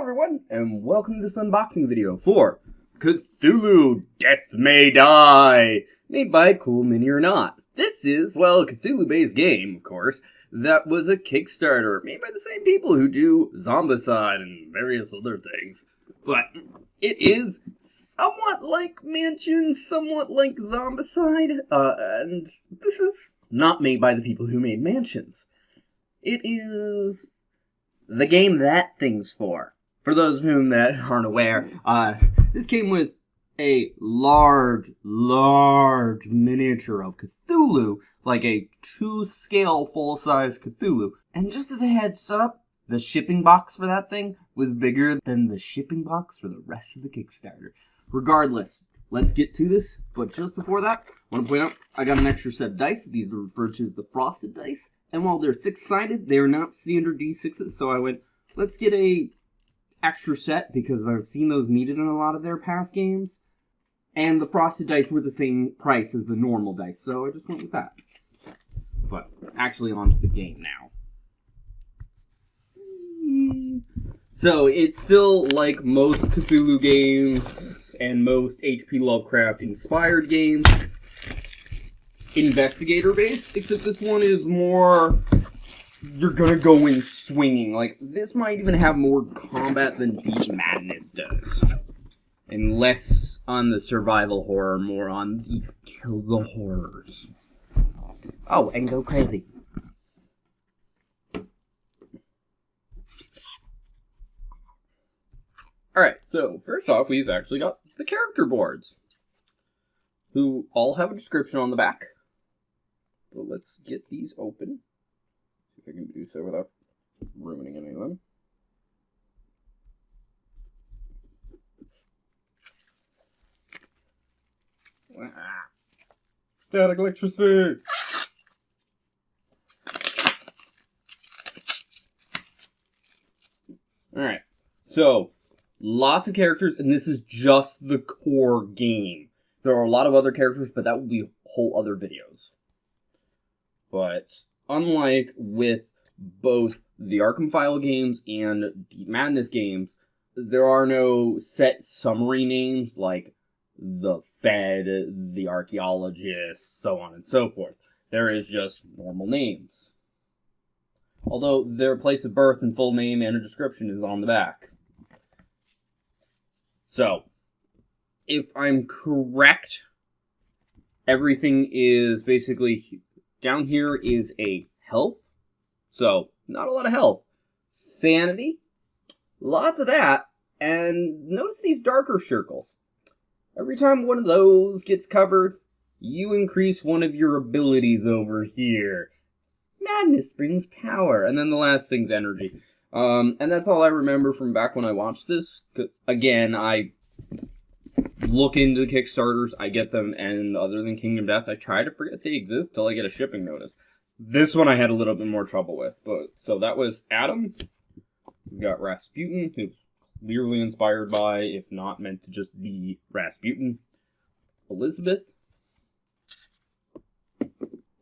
everyone, and welcome to this unboxing video for Cthulhu Death May Die, made by Cool Mini or Not. This is, well, a Cthulhu-based game, of course, that was a Kickstarter made by the same people who do Zombicide and various other things. But it is somewhat like Mansion, somewhat like Zombicide, and this is not made by the people who made Mansions. It is the game that thing's for. For those of whom that aren't aware, this came with a large miniature of Cthulhu, like a 2-scale full-size Cthulhu. And just as a heads up, the shipping box for that thing was bigger than the shipping box for the rest of the Kickstarter. Regardless, let's get to this, but just before that, I want to point out, I got an extra set of dice. These are referred to as the frosted dice. And while they're 6-sided, they are not standard D6s, so I went, let's get a extra set, because I've seen those needed in a lot of their past games. And the frosted dice were the same price as the normal dice, so I just went with that. But actually on to the game now. So it's still like most Cthulhu games and most H.P. Lovecraft inspired games. Investigator-based, except this one is more, you're gonna go in swinging. Like, this might even have more combat than Deep Madness does. And less on the survival horror, more on the kill the horrors. Oh, and go crazy. Alright, so first off, we've actually got the character boards, who all have a description on the back. So let's get these open. See if I can do so without ruining any of them. Static electricity! Alright, so lots of characters, and this is just the core game. There are a lot of other characters, but that will be whole other videos. But unlike with both the Arkham File games and Deep Madness games, there are no set summary names like the Fed, the Archaeologist, so on and so forth. There is just normal names. Although their place of birth and full name and a description is on the back. So, if I'm correct, everything is basically, down here is a health. So, not a lot of health. Sanity, lots of that. And notice these darker circles. Every time one of those gets covered, you increase one of your abilities over here. Madness brings power. And then the last thing's energy. And that's all I remember from back when I watched this. 'Cause, again, I look into Kickstarters, I get them, and other than Kingdom Death, I try to forget they exist till I get a shipping notice. This one I had a little bit more trouble with. But so that was Adam. We've got Rasputin, who's clearly inspired by, if not meant to just be Rasputin. Elizabeth.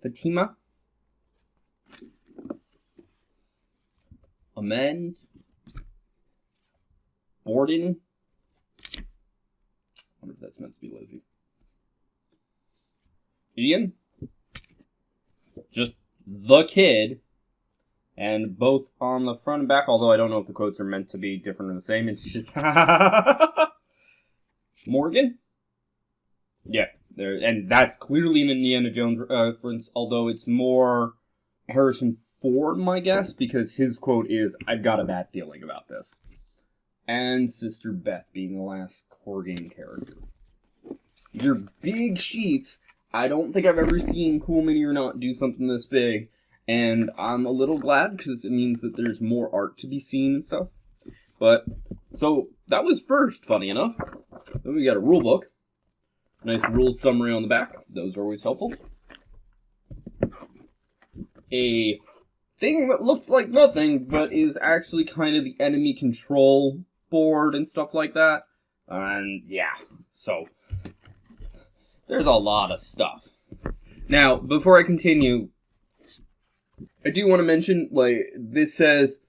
Fatima. Amend. Borden. I wonder if that's meant to be Lizzie. Ian. Just the kid. And both on the front and back, although I don't know if the quotes are meant to be different or the same. It's just Morgan. Yeah, there, and that's clearly an Indiana Jones reference, although it's more Harrison Ford, my guess, because his quote is, "I've got a bad feeling about this." And Sister Beth being the last core game character. Your big sheets, I don't think I've ever seen Cool Mini or Not do something this big, and I'm a little glad, because it means that there's more art to be seen and stuff. But, so, that was first, funny enough. Then we got a rule book. Nice rules summary on the back. Those are always helpful. A thing that looks like nothing, but is actually kind of the enemy control board and stuff like that. And yeah, so there's a lot of stuff. Now, before I continue, I do want to mention, like, this says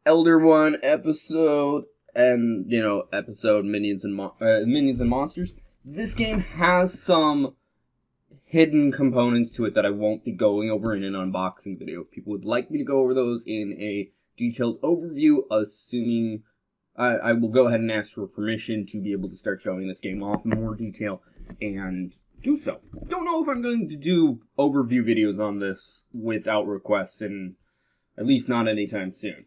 Elder One episode and, episode Minions and Monsters. This game has some hidden components to it that I won't be going over in an unboxing video. If people would like me to go over those in a detailed overview, assuming I will go ahead and ask for permission to be able to start showing this game off in more detail and do so. Don't know if I'm going to do overview videos on this without requests, and at least not anytime soon.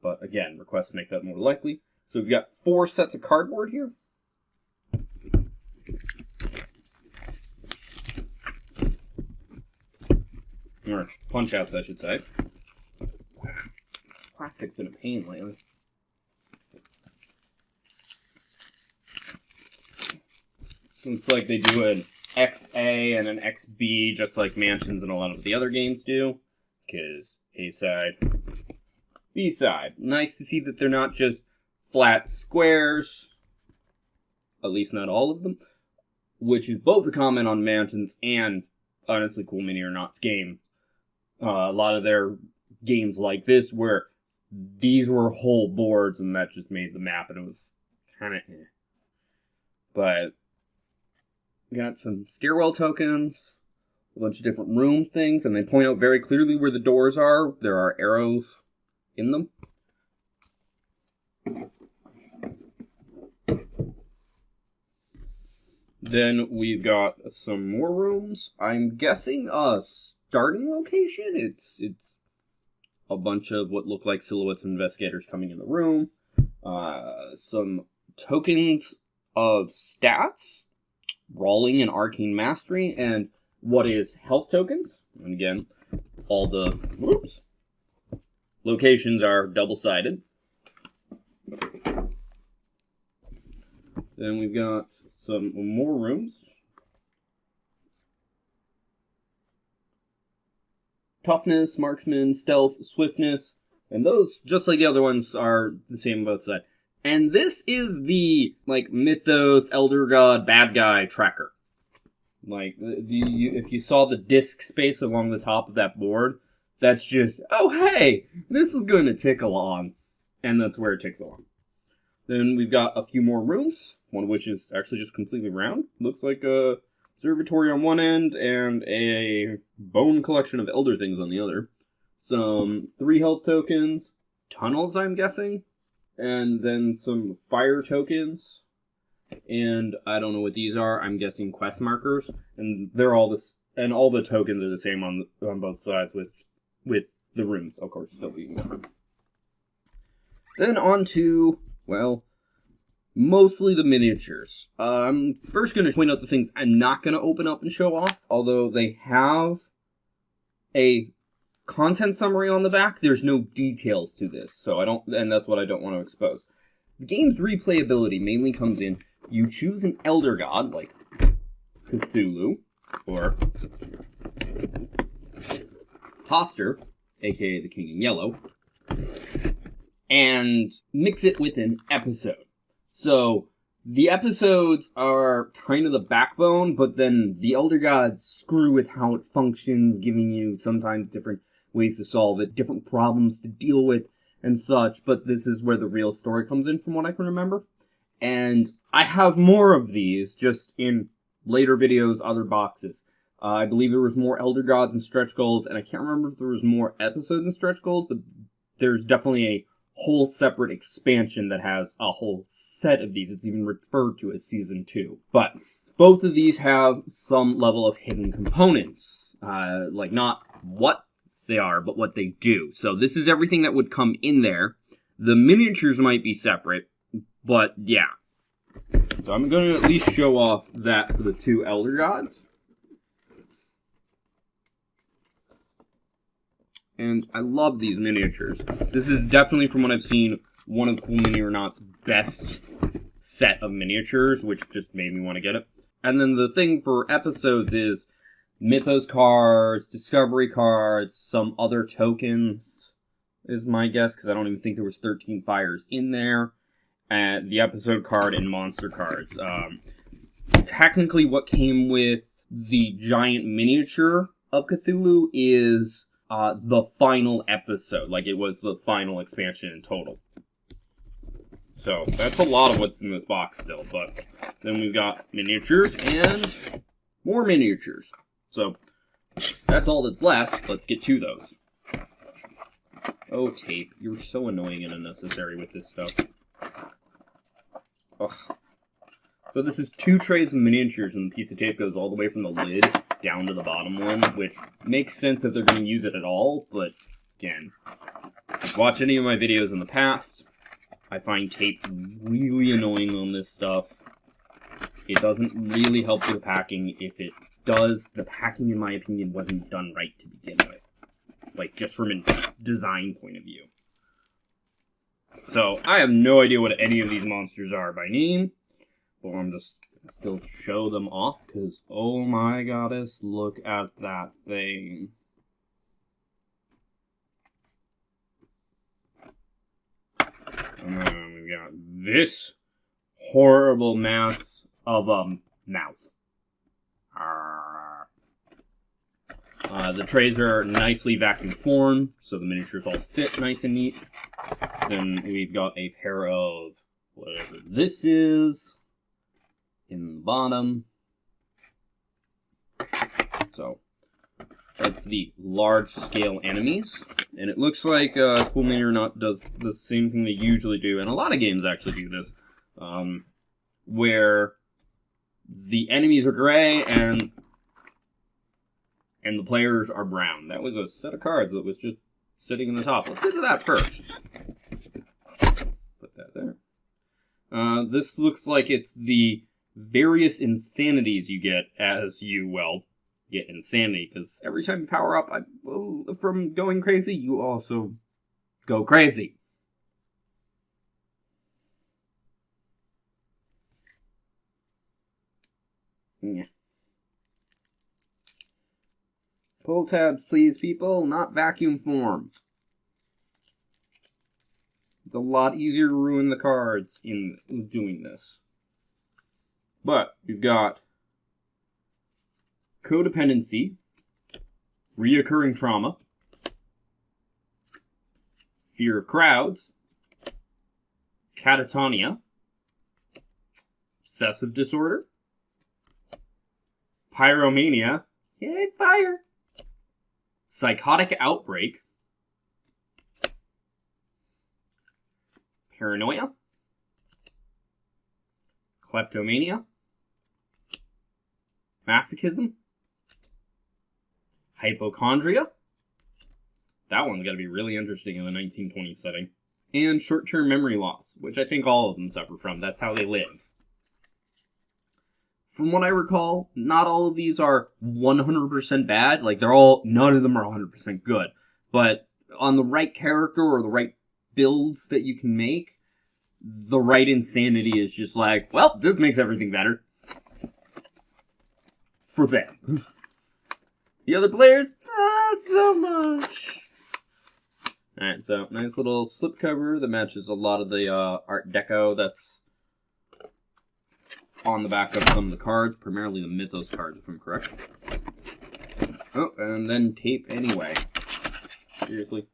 But again, requests make that more likely. So we've got 4 sets of cardboard here. Or punch-outs, I should say. Plastic's been a pain lately. Seems like they do an XA and an XB, just like Mansions and a lot of the other games do. Because A-side, B-side. Nice to see that they're not just flat squares. At least not all of them. Which is both a comment on Mansions and, honestly, Cool Mini or Not's game. A lot of their games like this where these were whole boards and that just made the map and it was kind of eh. But we got some stairwell tokens, a bunch of different room things, and they point out very clearly where the doors are. There are arrows in them. Then we've got some more rooms. I'm guessing a starting location. It's a bunch of what look like silhouettes of investigators coming in the room. Some tokens of stats, Brawling and Arcane Mastery, and what is health tokens. And again, all the locations are double-sided. Then we've got some more rooms. Toughness, marksman, stealth, swiftness, and those, just like the other ones, are the same on both sides. And this is the, Mythos, Elder God, bad guy tracker. If you saw the disk space along the top of that board, that's just, oh hey, this is going to tick along. And that's where it ticks along. Then we've got a few more rooms, one of which is actually just completely round. Looks like a observatory on one end and a bone collection of elder things on the other. Some 3 health tokens, tunnels, I'm guessing, and then some fire tokens. And I don't know what these are. I'm guessing quest markers, and they're all this, and all the tokens are the same on both sides with the rooms, of course, still being different. Then on to, mostly the miniatures. I'm first going to point out the things I'm not going to open up and show off, although they have a content summary on the back. There's no details to this, and that's what I don't want to expose. The game's replayability mainly comes in, you choose an elder god, like Cthulhu, or Toster, aka the King in Yellow, and mix it with an episode. So, the episodes are kind of the backbone, but then the Elder Gods screw with how it functions, giving you sometimes different ways to solve it, different problems to deal with, and such, but this is where the real story comes in from what I can remember. And I have more of these, just in later videos, other boxes. I believe there was more Elder Gods and Stretch Goals, and I can't remember if there was more episodes and Stretch Goals, but there's definitely a whole separate expansion that has a whole set of these. It's even referred to as Season 2. But both of these have some level of hidden components. Not what they are, but what they do. So this is everything that would come in there. The miniatures might be separate, but yeah. So I'm going to at least show off that for the 2 Elder Gods. And I love these miniatures. This is definitely, from what I've seen, one of Cool Mini or Not's best set of miniatures, which just made me want to get it. And then the thing for episodes is Mythos cards, Discovery cards, some other tokens, is my guess, because I don't even think there was 13 fires in there. And the episode card and monster cards. Technically, what came with the giant miniature of Cthulhu is the final episode. It was the final expansion in total. So that's a lot of what's in this box still, but then we've got miniatures and more miniatures. So that's all that's left. Let's get to those. Oh, tape. You're so annoying and unnecessary with this stuff. Ugh. So this is 2 trays of miniatures, and the piece of tape goes all the way from the lid down to the bottom one, which makes sense if they're going to use it at all, but again, if you've watched any of my videos in the past, I find tape really annoying on this stuff. It doesn't really help with the packing. If it does, the packing, in my opinion, wasn't done right to begin with. Like, just from a design point of view. So, I have no idea what any of these monsters are by name. But I'm just going to still show them off, because, oh my goddess, look at that thing. And then we've got this horrible mass of mouth. The trays are nicely vacuum formed, so the miniatures all fit nice and neat. Then we've got a pair of whatever this is in the bottom. So that's the large scale enemies. And it looks like Cool Mini or Not does the same thing they usually do, and a lot of games actually do this, where the enemies are gray and the players are brown. That was a set of cards that was just sitting in the top. Let's get to that first. Put that there. This looks like it's the various insanities you get as you, well, get insanity, because every time you power up from going crazy, you also go crazy. Yeah. Pull tabs, please, people, not vacuum form. It's a lot easier to ruin the cards in doing this. But we've got codependency, reoccurring trauma, fear of crowds, catatonia, obsessive disorder, pyromania, yay, fire, psychotic outbreak, paranoia, kleptomania, masochism, hypochondria. That one's got to be really interesting in the 1920s setting. And short-term memory loss, which I think all of them suffer from. That's how they live. From what I recall, not all of these are 100% bad. Like, none of them are 100% good. But on the right character or the right builds that you can make, the right insanity is just like, well, this makes everything better. For them. The other players, not so much. Alright, so nice little slipcover that matches a lot of the Art Deco that's on the back of some of the cards, primarily the Mythos cards, if I'm correct. Oh, and then tape anyway. Seriously.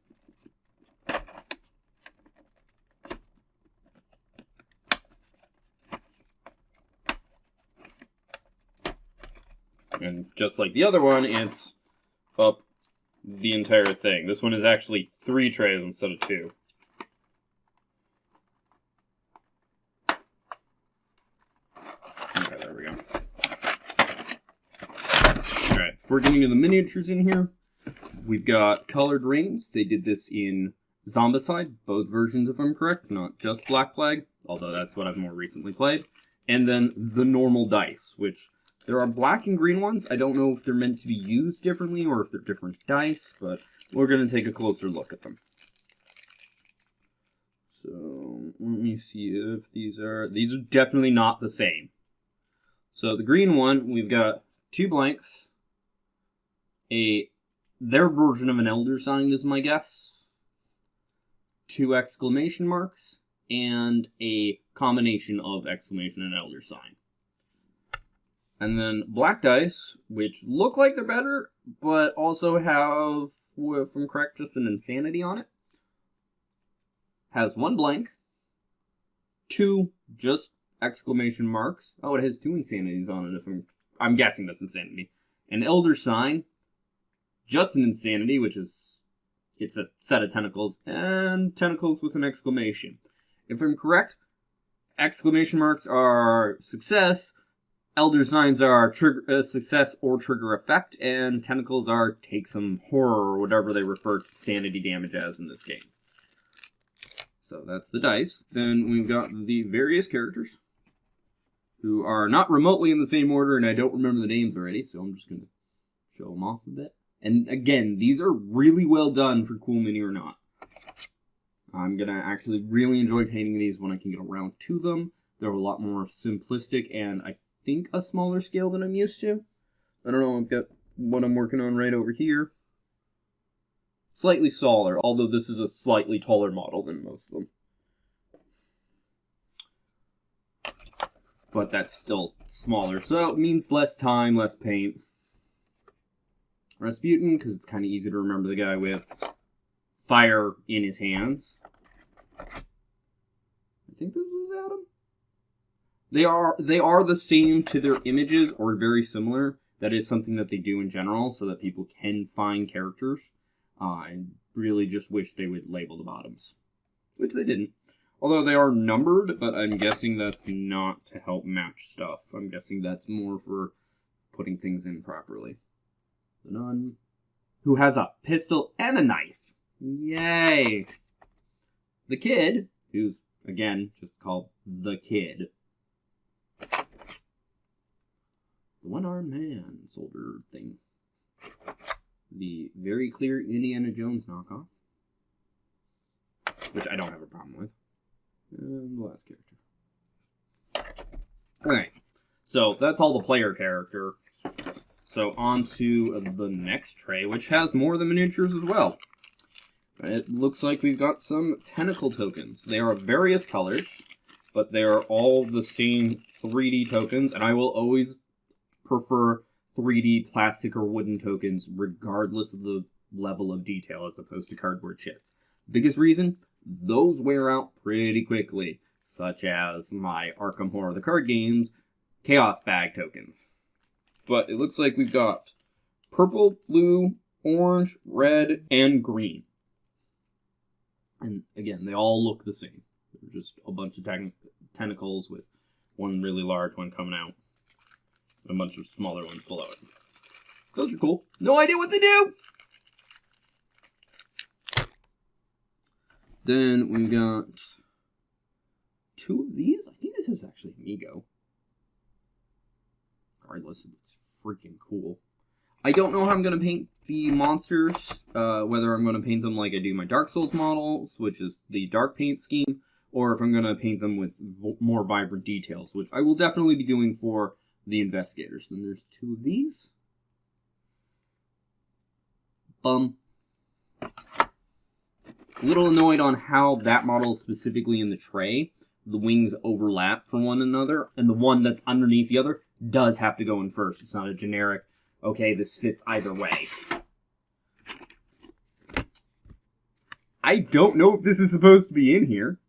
And just like the other one, it's up the entire thing. This one is actually 3 trays instead of 2. Okay, there we go. Alright, before getting to the miniatures in here, we've got colored rings. They did this in Zombicide, both versions if I'm correct, not just Black Plague, although that's what I've more recently played. And then the normal dice, which there are black and green ones. I don't know if they're meant to be used differently or if they're different dice, but we're going to take a closer look at them. So, let me see if these are definitely not the same. So, the green one, we've got 2 blanks, their version of an elder sign is my guess, 2 exclamation marks, and a combination of exclamation and elder sign. And then black dice, which look like they're better, but also have, if I'm correct, just an insanity on it. Has 1 blank, 2 just exclamation marks. Oh, it has 2 insanities on it. I'm guessing that's insanity. An Elder Sign, just an insanity, which is, it's a set of tentacles, and tentacles with an exclamation. If I'm correct, exclamation marks are success, Elder Signs are success or trigger effect, and tentacles are take some horror, or whatever they refer to sanity damage as in this game. So that's the dice. Then we've got the various characters, who are not remotely in the same order, and I don't remember the names already, so I'm just going to show them off a bit. And again, these are really well done for Cool Mini or not. I'm going to actually really enjoy painting these when I can get around to them. They're a lot more simplistic, and I think a smaller scale than I'm used to. I don't know, I've got what I'm working on right over here. Slightly smaller, although this is a slightly taller model than most of them. But that's still smaller, so it means less time, less paint. Rasputin, because it's kind of easy to remember the guy with fire in his hands. I think this was Adam. They are the same to their images, or very similar. That is something that they do in general, so that people can find characters. I really just wish they would label the bottoms, which they didn't. Although they are numbered, but I'm guessing that's not to help match stuff. I'm guessing that's more for putting things in properly. The nun, who has a pistol and a knife. Yay! The kid, who's, again, just called the kid. The one-armed man, soldier thing. The very clear Indiana Jones knockoff, which I don't have a problem with. And the last character. Alright, so that's all the player character. So on to the next tray, which has more of the miniatures as well. It looks like we've got some tentacle tokens. They are various colors, but they are all the same 3D tokens, and I will always prefer 3D plastic or wooden tokens regardless of the level of detail as opposed to cardboard chips. Biggest reason? Those wear out pretty quickly, such as my Arkham Horror the card games Chaos Bag tokens. But it looks like we've got purple, blue, orange, red, and green. And again, they all look the same. They're just a bunch of tentacles with one really large one coming out. And a bunch of smaller ones below it. Those are cool. No idea what they do! Then we've got 2 of these. I think this is actually Amigo. Regardless, it's freaking cool. I don't know how I'm going to paint the monsters, whether I'm going to paint them like I do my Dark Souls models, which is the dark paint scheme, or if I'm going to paint them with more vibrant details, which I will definitely be doing for the investigators. Then there's 2 of these. A little annoyed on how that model is specifically in the tray. The wings overlap from one another, and the one that's underneath the other does have to go in first. It's not a generic, okay, this fits either way. I don't know if this is supposed to be in here,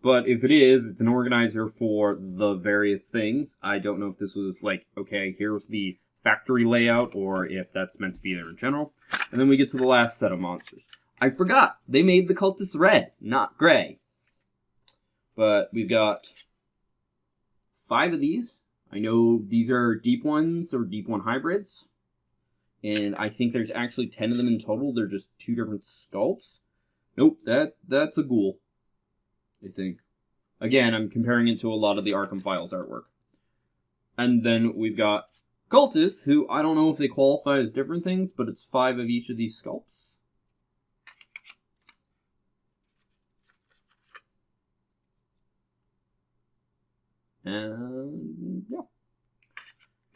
but if it is, it's an organizer for the various things. I don't know if this was like, okay, here's the factory layout, or if that's meant to be there in general. And then we get to the last set of monsters. I forgot, they made the cultists red, not gray. But we've got 5 of these. I know these are deep ones, or deep one hybrids. And I think there's actually 10 of them in total. They're just 2 different sculpts. Nope, that's a ghoul, I think. Again, I'm comparing it to a lot of the Arkham Files artwork. And then we've got cultists, who I don't know if they qualify as different things, but it's 5 of each of these sculpts. And yeah.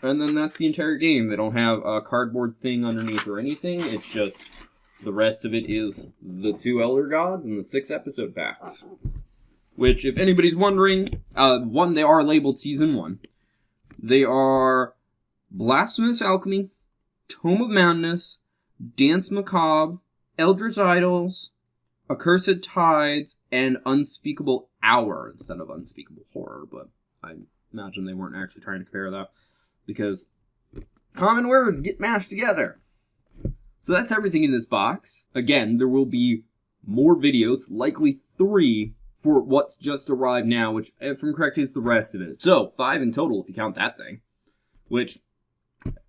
And then that's the entire game. They don't have a cardboard thing underneath or anything. It's just the rest of it is the 2 Elder Gods and the 6 episode packs. Which, if anybody's wondering, they are labeled Season 1. They are Blasphemous Alchemy, Tome of Madness, Dance Macabre, Eldritch Idols, Accursed Tides, and Unspeakable Hour instead of Unspeakable Horror, but I imagine they weren't actually trying to compare that because common words get mashed together. So that's everything in this box. Again, there will be more videos, likely 3 for what's just arrived now, which, if I'm correct, is the rest of it. So 5 in total if you count that thing, which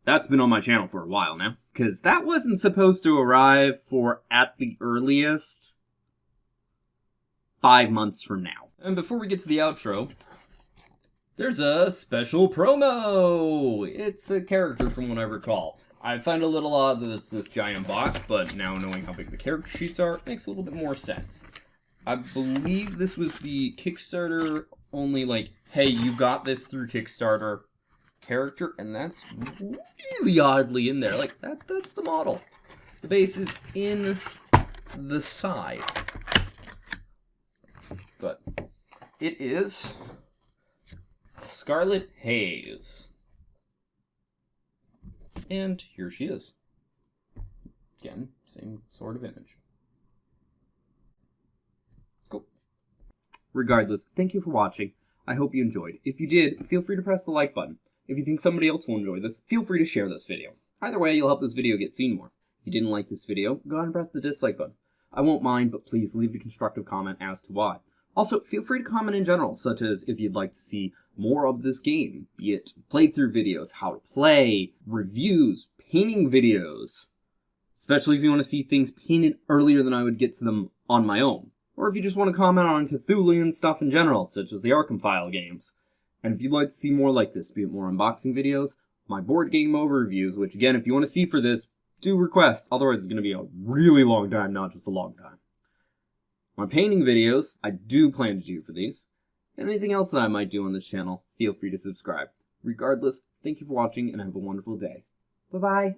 that's been on my channel for a while now, because that wasn't supposed to arrive for, at the earliest, 5 months from now. And before we get to the outro, there's a special promo! It's a character from what I recall. I find it a little odd that it's this giant box, but now knowing how big the character sheets are, it makes a little bit more sense. I believe this was the Kickstarter only, like, hey, you got this through Kickstarter character, and that's really oddly in there. Like, that's the model. The base is in the side. But it is Scarlet Haze. And here she is. Again, same sort of image. Cool. Regardless, thank you for watching. I hope you enjoyed. If you did, feel free to press the like button. If you think somebody else will enjoy this, feel free to share this video. Either way, you'll help this video get seen more. If you didn't like this video, go ahead and press the dislike button. I won't mind, but please leave a constructive comment as to why. Also, feel free to comment in general, such as if you'd like to see more of this game, be it playthrough videos, how to play, reviews, painting videos, especially if you want to see things painted earlier than I would get to them on my own. Or if you just want to comment on Cthulhu and stuff in general, such as the Arkham File games. And if you'd like to see more like this, be it more unboxing videos, my board game overviews, which again, if you want to see for this, do request, otherwise it's going to be a really long time, not just a long time. My painting videos, I do plan to do for these. And anything else that I might do on this channel, feel free to subscribe. Regardless, thank you for watching and have a wonderful day. Bye-bye.